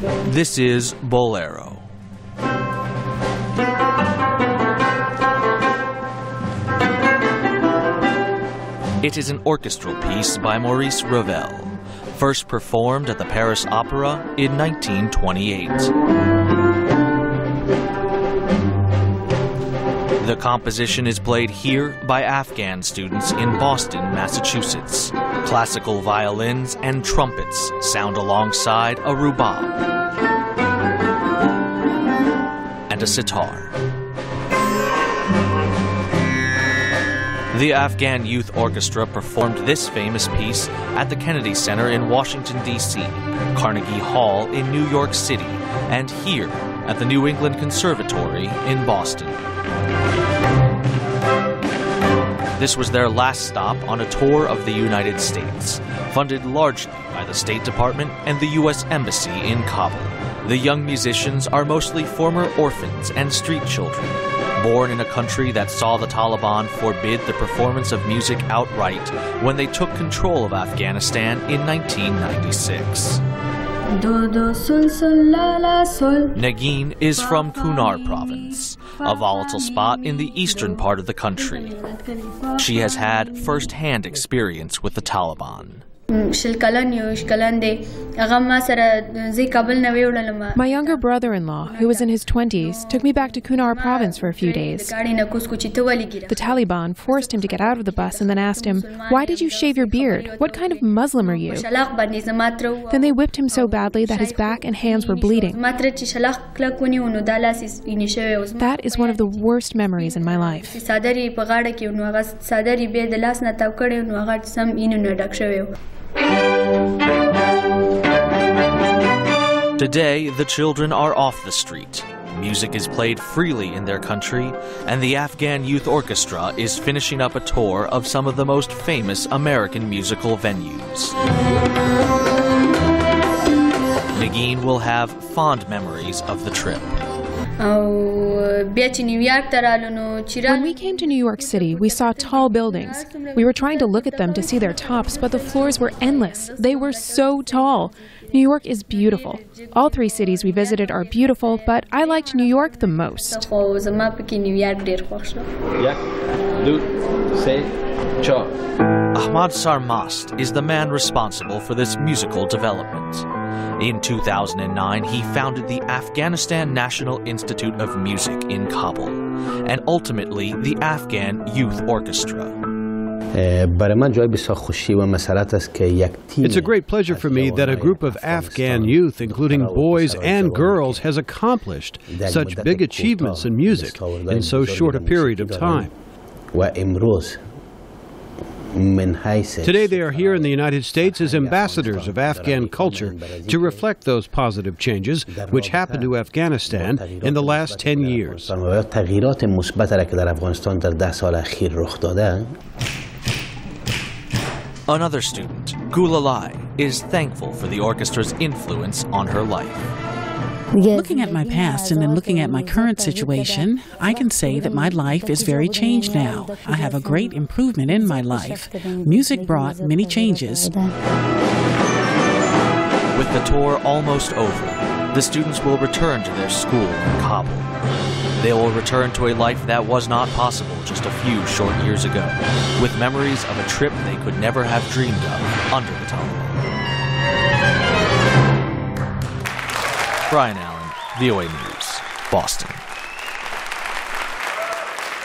This is Bolero. It is an orchestral piece by Maurice Ravel, first performed at the Paris Opera in 1928. The composition is played here by Afghan students in Boston, Massachusetts. Classical violins and trumpets sound alongside a rubab and a sitar. The Afghan Youth Orchestra performed this famous piece at the Kennedy Center in Washington, D.C., Carnegie Hall in New York City, and here at the New England Conservatory in Boston. This was their last stop on a tour of the United States, funded largely by the State Department and the U.S. Embassy in Kabul. The young musicians are mostly former orphans and street children, born in a country that saw the Taliban forbid the performance of music outright when they took control of Afghanistan in 1996. Negeen is from Kunar province, a volatile spot in the eastern part of the country. She has had first-hand experience with the Taliban. My younger brother-in-law, who was in his 20s, took me back to Kunar province for a few days. The Taliban forced him to get out of the bus and then asked him, "Why did you shave your beard? What kind of Muslim are you?" Then they whipped him so badly that his back and hands were bleeding. That is one of the worst memories in my life. Today, the children are off the street. Music is played freely in their country, and the Afghan Youth Orchestra is finishing up a tour of some of the most famous American musical venues. Negeen will have fond memories of the trip. When we came to New York City, we saw tall buildings. We were trying to look at them to see their tops, but the floors were endless. They were so tall. New York is beautiful. All three cities we visited are beautiful, but I liked New York the most. Ahmad Sarmast is the man responsible for this musical development. In 2009, he founded the Afghanistan National Institute of Music in Kabul, and ultimately the Afghan Youth Orchestra. It's a great pleasure for me that a group of Afghan youth, including boys and girls, has accomplished such big achievements in music in so short a period of time. Today they are here in the United States as ambassadors of Afghan culture to reflect those positive changes which happened to Afghanistan in the last 10 years. Another student, Gulalai, is thankful for the orchestra's influence on her life. Looking at my past and then looking at my current situation, I can say that my life is very changed now. I have a great improvement in my life. Music brought many changes. With the tour almost over, the students will return to their school in Kabul. They will return to a life that was not possible just a few short years ago, with memories of a trip they could never have dreamed of under the Taliban. Brian Allen, VOA News, Boston.